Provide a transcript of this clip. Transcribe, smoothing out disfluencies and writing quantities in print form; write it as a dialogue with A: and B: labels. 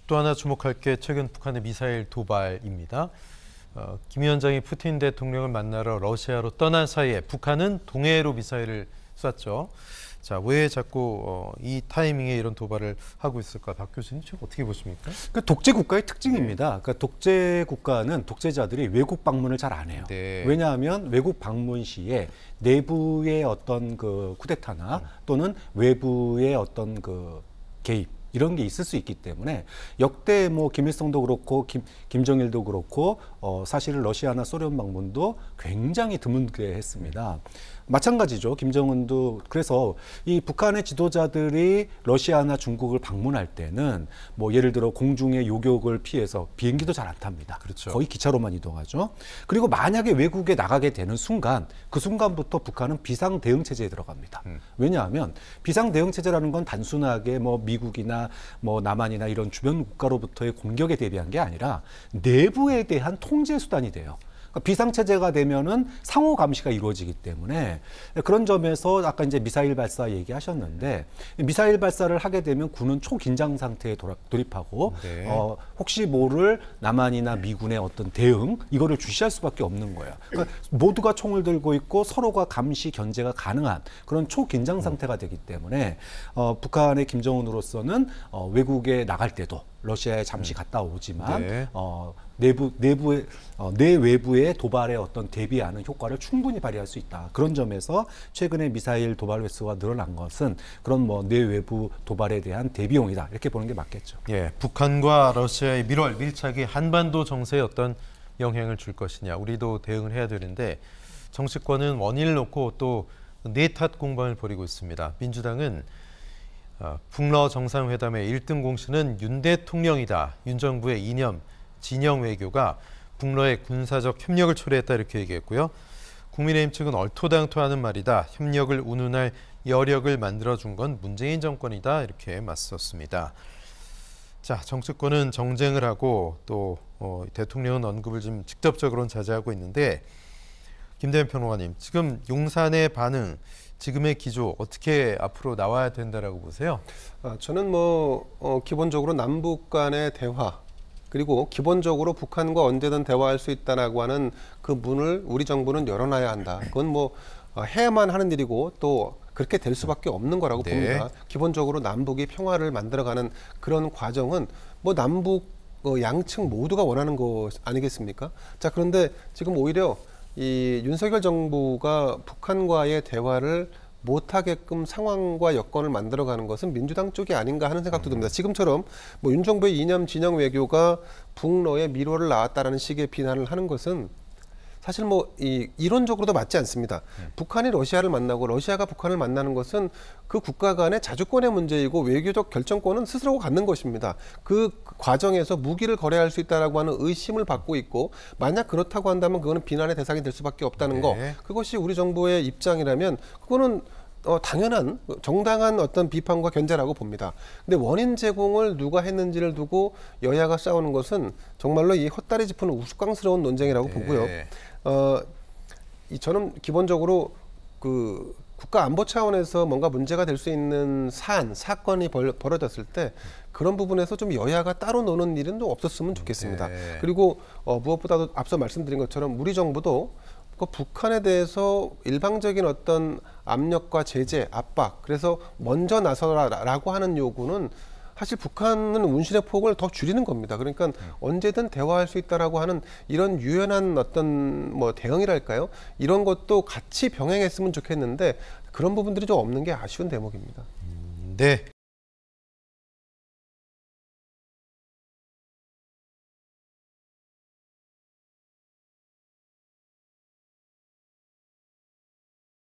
A: 또 하나 주목할 게 최근 북한의 미사일 도발입니다. 김 위원장이 푸틴 대통령을 만나러 러시아로 떠난 사이에 북한은 동해로 미사일을 쐈죠. 자, 왜 자꾸 이 타이밍에 이런 도발을 하고 있을까? 박 교수님 지금 어떻게 보십니까?
B: 그 독재 국가의 특징입니다. 그러니까 독재 국가는 독재자들이 외국 방문을 잘 안 해요.
A: 네.
B: 왜냐하면 외국 방문 시에 내부의 어떤 그 쿠데타나 또는 외부의 어떤 그 개입 이런 게 있을 수 있기 때문에 역대 뭐 김일성도 그렇고 김정일도 그렇고 사실은 러시아나 소련 방문도 굉장히 드물게 했습니다. 마찬가지죠. 김정은도. 그래서 이 북한의 지도자들이 러시아나 중국을 방문할 때는 뭐 예를 들어 공중의 요격을 피해서 비행기도 잘 안 탑니다.
A: 그렇죠.
B: 거의 기차로만 이동하죠. 그리고 만약에 외국에 나가게 되는 순간 그 순간부터 북한은 비상 대응 체제에 들어갑니다. 왜냐하면 비상 대응 체제라는 건 단순하게 뭐 미국이나 뭐 남한이나 이런 주변 국가로부터의 공격에 대비한 게 아니라 내부에 대한 통제 수단이 돼요. 비상체제가 되면은 상호 감시가 이루어지기 때문에 그런 점에서 아까 이제 미사일 발사 얘기하셨는데 미사일 발사를 하게 되면 군은 초긴장 상태에 돌입하고
A: 네.
B: 혹시 모를 남한이나 미군의 어떤 대응 이거를 주시할 수밖에 없는 거예요. 그러니까 모두가 총을 들고 있고 서로가 감시 견제가 가능한 그런 초긴장 상태가 되기 때문에 북한의 김정은으로서는 외국에 나갈 때도 러시아에 잠시 갔다 오지만
A: 네.
B: 내외부의 도발에 어떤 대비하는 효과를 충분히 발휘할 수 있다. 그런 점에서 최근에 미사일 도발 횟수가 늘어난 것은 그런 뭐 내외부 도발에 대한 대비용이다. 이렇게 보는 게 맞겠죠.
A: 예, 북한과 러시아의 밀착이 한반도 정세에 어떤 영향을 줄 것이냐. 우리도 대응을 해야 되는데 정치권은 원인을 놓고 또 내탓 공방을 벌이고 있습니다. 민주당은 북러 정상회담의 1등 공신은 윤 대통령이다. 윤 정부의 이념, 진영 외교가 북러의 군사적 협력을 초래했다 이렇게 얘기했고요. 국민의힘 측은 얼토당토하는 말이다. 협력을 운운할 여력을 만들어준 건 문재인 정권이다 이렇게 맞섰습니다. 자, 정치권은 정쟁을 하고 또 대통령은 언급을 좀 직접적으로는 자제하고 있는데 김대현 평론가님, 지금 용산의 반응, 지금의 기조 어떻게 앞으로 나와야 된다라고 보세요?
C: 저는 기본적으로 남북 간의 대화 그리고 기본적으로 북한과 언제든 대화할 수 있다라고 하는 그 문을 우리 정부는 열어놔야 한다. 그건 해야만 하는 일이고 또 그렇게 될 수밖에 없는 거라고
A: 네.
C: 봅니다. 기본적으로 남북이 평화를 만들어가는 그런 과정은 남북 양측 모두가 원하는 거 아니겠습니까? 자, 그런데 지금 오히려 이 윤석열 정부가 북한과의 대화를 못하게끔 상황과 여건을 만들어가는 것은 민주당 쪽이 아닌가 하는 생각도 듭니다. 지금처럼 윤 정부의 이념 진영 외교가 북러의 미로를 낳았다라는 식의 비난을 하는 것은 사실 이론적으로도 맞지 않습니다. 북한이 러시아를 만나고 러시아가 북한을 만나는 것은 그 국가 간의 자주권의 문제이고 외교적 결정권은 스스로가 갖는 것입니다. 그 과정에서 무기를 거래할 수 있다라고 하는 의심을 받고 있고 만약 그렇다고 한다면 그거는 비난의 대상이 될 수밖에 없다는 거. 그것이 우리 정부의 입장이라면 그거는 당연한 정당한 어떤 비판과 견제라고 봅니다. 근데 원인 제공을 누가 했는지를 두고 여야가 싸우는 것은 정말로 이 헛다리 짚는 우스꽝스러운 논쟁이라고 보고요. 저는 기본적으로 그 국가 안보 차원에서 뭔가 문제가 될 수 있는 사건이 벌어졌을 때 그런 부분에서 좀 여야가 따로 노는 일은 좀 없었으면 좋겠습니다. 그리고 무엇보다도 앞서 말씀드린 것처럼 우리 정부도 북한에 대해서 일방적인 어떤 압력과 제재, 압박, 그래서 먼저 나서라라고 하는 요구는 사실 북한은 운신의 폭을 더 줄이는 겁니다. 그러니까 언제든 대화할 수 있다라고 하는 이런 유연한 어떤 대응이랄까요? 이런 것도 같이 병행했으면 좋겠는데 그런 부분들이 좀 없는 게 아쉬운 대목입니다.
A: 네.